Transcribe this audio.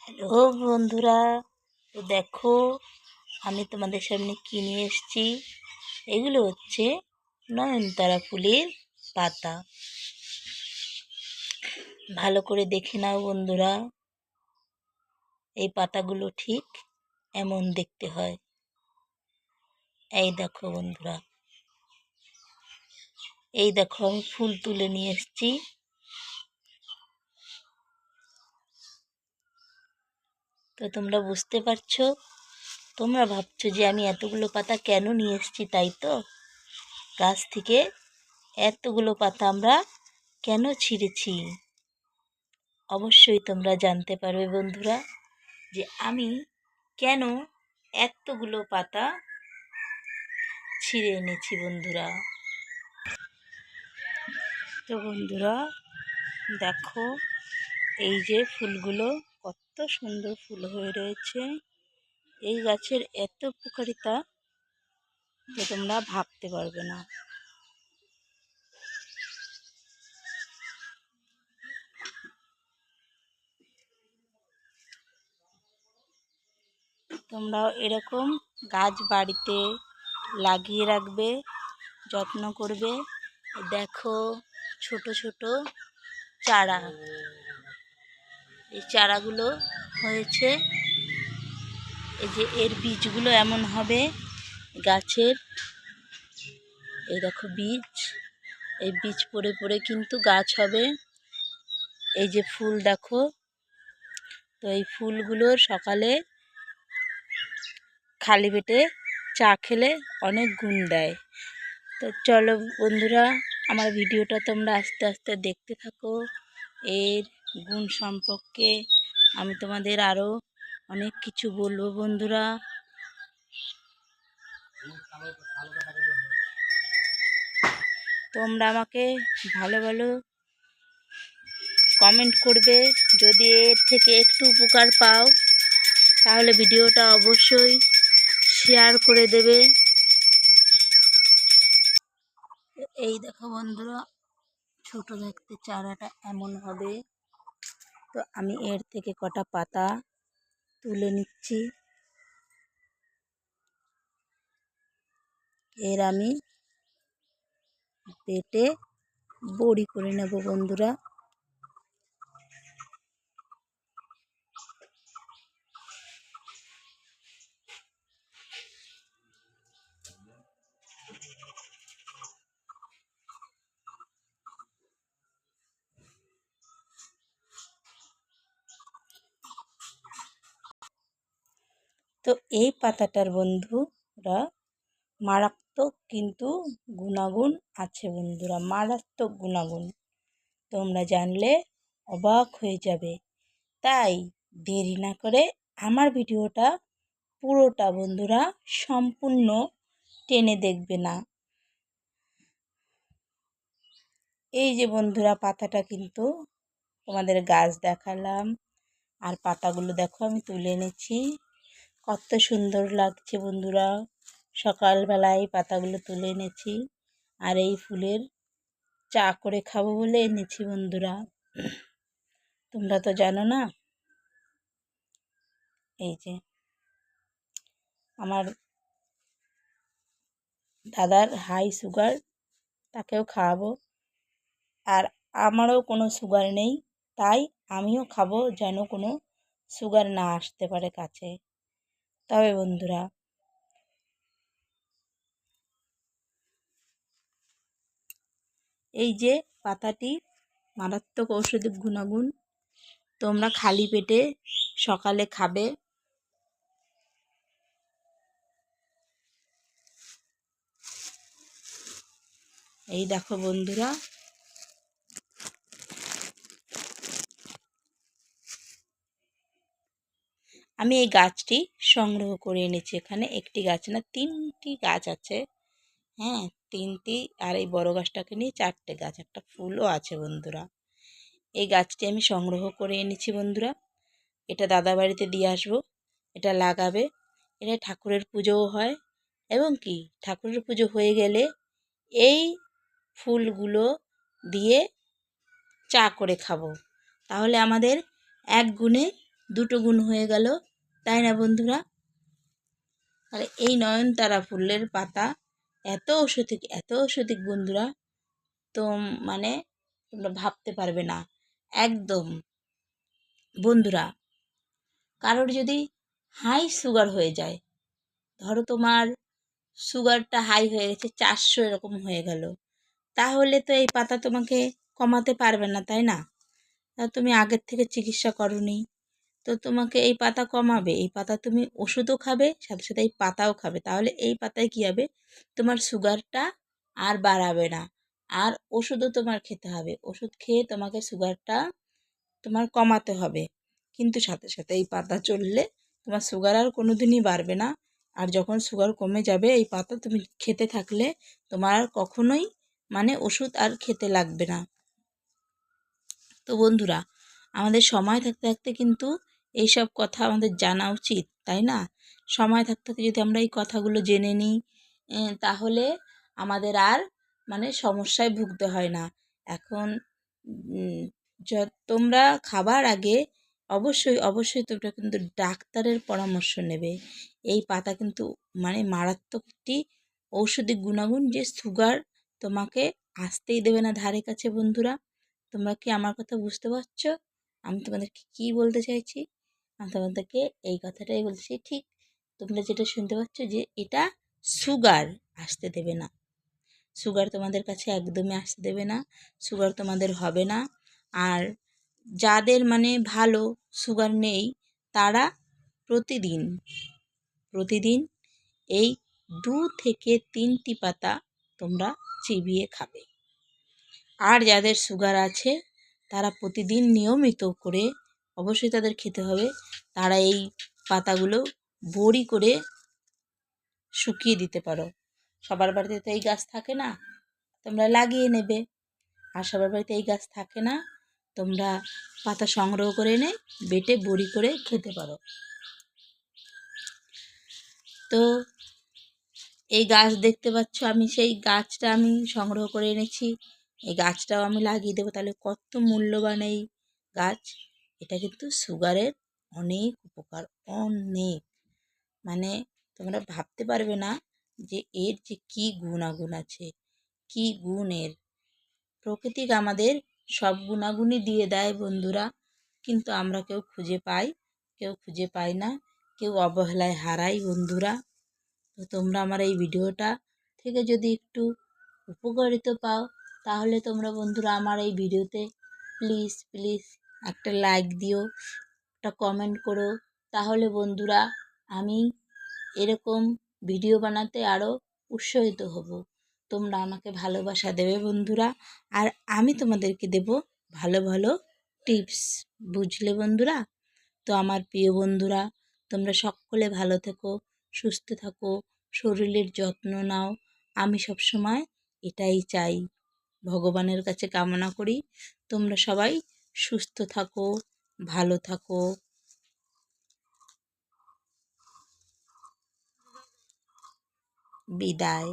Hello বন্ধুরা, তো দেখো আমি তোমাদের সামনে কি নিয়ে এসেছি। এগুলো হচ্ছে নয়নতারা ফুলের পাতা। ভালো করে দেখে নাও বন্ধুরা, এই পাতাগুলো ঠিক এমন দেখতে হয়। এই দেখো বন্ধুরা, এই দেখো আমি ফুল তুলে নিয়ে এসেছি। তো তোমরা বুঝতে পারছো, তোমরা ভাবছো যে আমি এতগুলো পাতা কেন নিয়ে এসেছি, তাই তো? গাছ থেকে এতগুলো পাতা আমরা কেন ছিঁড়েছি, অবশ্যই তোমরা জানতে পারবে বন্ধুরা, যে আমি কেন এতগুলো পাতা ছিঁড়ে এনেছি বন্ধুরা। তো বন্ধুরা দেখো, এই যে ফুলগুলো কত সুন্দর ফুল হয়ে রয়েছে। এই গাছের এত উপকারিতা যে তোমরা ভাবতে পারবে না। তোমরাও এরকম গাছ বাড়িতে লাগিয়ে রাখবে, যত্ন করবে। দেখো ছোট ছোট চারা, এই চারাগুলো হয়েছে, এই যে এর বীজগুলো এমন হবে গাছের। এই দেখো বীজ, এই বীজ পড়ে পড়ে কিন্তু গাছ হবে। এই যে ফুল দেখো, তো এই ফুলগুলোর সকালে খালি পেটে চা খেলে অনেক গুণ দেয়। তো চলো বন্ধুরা, আমার ভিডিওটা তোমরা আস্তে আস্তে দেখতে থাকো। এর গুণ সম্পর্কে আমি তোমাদের আরও অনেক কিছু বলবো বন্ধুরা। তোমরা আমাকে ভালো ভালো কমেন্ট করবে। যদি এর থেকে একটু উপকার পাও তাহলে ভিডিওটা অবশ্যই শেয়ার করে দেবে। এই দেখো বন্ধুরা, ছোট দেখতে চারাটা এমন হবে। তো আমি এর থেকে কটা পাতা তুলে নিচ্ছি। এর আমি বেটে বড়ি করে নেব বন্ধুরা। তো এই পাতাটার বন্ধুরা মারাত্মক কিন্তু গুণাগুণ আছে বন্ধুরা, মারাত্মক গুণাগুণ। তোমরা জানলে অবাক হয়ে যাবে। তাই দেরি না করে আমার ভিডিওটা পুরোটা বন্ধুরা সম্পূর্ণ টেনে দেখবে না। এই যে বন্ধুরা পাতাটা কিন্তু তোমাদের গাছ দেখালাম, আর পাতাগুলো দেখো আমি তুলে এনেছি। কত সুন্দর লাগছে বন্ধুরা, সকালবেলায় পাতাগুলো তুলে এনেছি। আর এই ফুলের চা করে খাবো বলে এনেছি বন্ধুরা। তোমরা তো জানো না। এই যে আমার দাদার হাই সুগার, তাকেও খাওয়াবো। আর আমারও কোনো সুগার নেই, তাই আমিও খাবো যেন কোনো সুগার না আসতে পারে কাছে। তবে বন্ধুরা, এই যে পাতাটি মারাত্মক ঔষধি গুণাগুণ, তোমরা খালি পেটে সকালে খাবে। এই দেখো বন্ধুরা, আমি এই গাছটি সংগ্রহ করে এনেছি। এখানে একটি গাছ না, 3টি গাছ আছে। হ্যাঁ, 3টি। আর এই বড় গাছটাকে নিয়ে 4টে গাছ, একটা ফুলও আছে বন্ধুরা। এই গাছটি আমি সংগ্রহ করে এনেছি বন্ধুরা। এটা দাদা বাড়িতে দিয়ে আসবো, এটা লাগাবে। এটা ঠাকুরের পুজোও হয়, এবং কি ঠাকুরের পুজো হয়ে গেলে এই ফুলগুলো দিয়ে চা করে খাবো। তাহলে আমাদের এক গুণে দুটো গুণ হয়ে গেল, তাই না বন্ধুরা? তাহলে এই নয়নতারা ফুলের পাতা এত ঔষধিক বন্ধুরা, তো মানে তোমরা ভাবতে পারবে না একদম। বন্ধুরা, কারোর যদি হাই সুগার হয়ে যায়, ধরো তোমার সুগারটা হাই হয়ে গেছে, 400 এরকম হয়ে গেল, তাহলে তো এই পাতা তোমাকে কমাতে পারবে না, তাই না? তা তুমি আগের থেকে চিকিৎসা করোনি, তো তোমাকে এই পাতা কমাবে। এই পাতা তুমি ওষুধও খাবে, সাথে সাথে এই পাতাও খাবে, তাহলে এই পাতায় কী হবে, তোমার সুগারটা আর বাড়াবে না। আর ওষুধও তোমার খেতে হবে, ওষুধ খেয়ে তোমাকে সুগারটা তোমার কমাতে হবে, কিন্তু সাথে সাথে এই পাতা চললে তোমার সুগার আর কোনো দিনই বাড়বে না। আর যখন সুগার কমে যাবে, এই পাতা তুমি খেতে থাকলে তোমার আর কখনোই মানে ওষুধ আর খেতে লাগবে না। তো বন্ধুরা, আমাদের সময় থাকতে থাকতে কিন্তু এইসব কথা আমাদের জানা উচিত, তাই না? সময় থাকতে থাকতে যদি আমরা এই কথাগুলো জেনে নিই, তাহলে আমাদের আর মানে সমস্যায় ভুগতে হয় না। এখন তোমরা খাবার আগে অবশ্যই অবশ্যই তোমরা কিন্তু ডাক্তারের পরামর্শ নেবে। এই পাতা কিন্তু মানে মারাত্মক একটি ঔষধি গুণাগুণ, যে সুগার তোমাকে আসতেই দেবে না ধারে কাছে। বন্ধুরা, তোমরা কি আমার কথা বুঝতে পারছো? আমি তোমাদেরকে কী বলতে চাইছি? আমি তোমাদেরকে এই কথাটাই বলছি, ঠিক তোমরা যেটা শুনতে পাচ্ছ, যে এটা সুগার আসতে দেবে না। সুগার তোমাদের কাছে একদমই আসতে দেবে না, সুগার তোমাদের হবে না। আর যাদের মানে ভালো সুগার নেই, তারা প্রতিদিন প্রতিদিন এই 2 থেকে 3টি পাতা তোমরা চিবিয়ে খাবে। আর যাদের সুগার আছে, তারা প্রতিদিন নিয়মিত করে, অবশ্যই তাদের খেতে হবে, তারা এই পাতাগুলো বড়ি করে শুকিয়ে দিতে পারো। সবার বাড়িতে তো এই গাছ থাকে না, তোমরা লাগিয়ে নেবে। আর সবার বাড়িতে এই গাছ থাকে না, তোমরা পাতা সংগ্রহ করে এনে বেটে বড়ি করে খেতে পারো। তো এই গাছ দেখতে পাচ্ছ, আমি সেই গাছটা আমি সংগ্রহ করে এনেছি, এই গাছটাও আমি লাগিয়ে দেবো। তাহলে কত মূল্যবান এই গাছ! এটা কিন্তু সুগারের অনেক উপকার, অনেক, মানে তোমরা ভাবতে পারবে না যে এর যে কী গুণাগুণ আছে, কী গুণ এর। প্রকৃতি আমাদের সব গুণাগুণই দিয়ে দেয় বন্ধুরা, কিন্তু আমরা কেউ খুঁজে পাই, কেউ খুঁজে পাই না, কেউ অবহেলায় হারাই বন্ধুরা। তো তোমরা আমার এই ভিডিওটা থেকে যদি একটু উপকারিত পাও, তাহলে তোমরা বন্ধুরা আমার এই ভিডিওতে প্লিজ প্লিজ একটা লাইক দিও, একটা কমেন্ট করো, তাহলে বন্ধুরা আমি এরকম ভিডিও বানাতে আরও উৎসাহিত হব। তোমরা আমাকে ভালোবাসা দেবে বন্ধুরা, আর আমি তোমাদেরকে দেব ভালো ভালো টিপস, বুঝলে বন্ধুরা? তো আমার প্রিয় বন্ধুরা, তোমরা সকলে ভালো থেকো, সুস্থ থাকো, শরীরের যত্ন নাও। আমি সবসময় এটাই চাই, ভগবানের কাছে কামনা করি তোমরা সবাই সুস্থ থাকো, ভালো থাকো। বিদায়।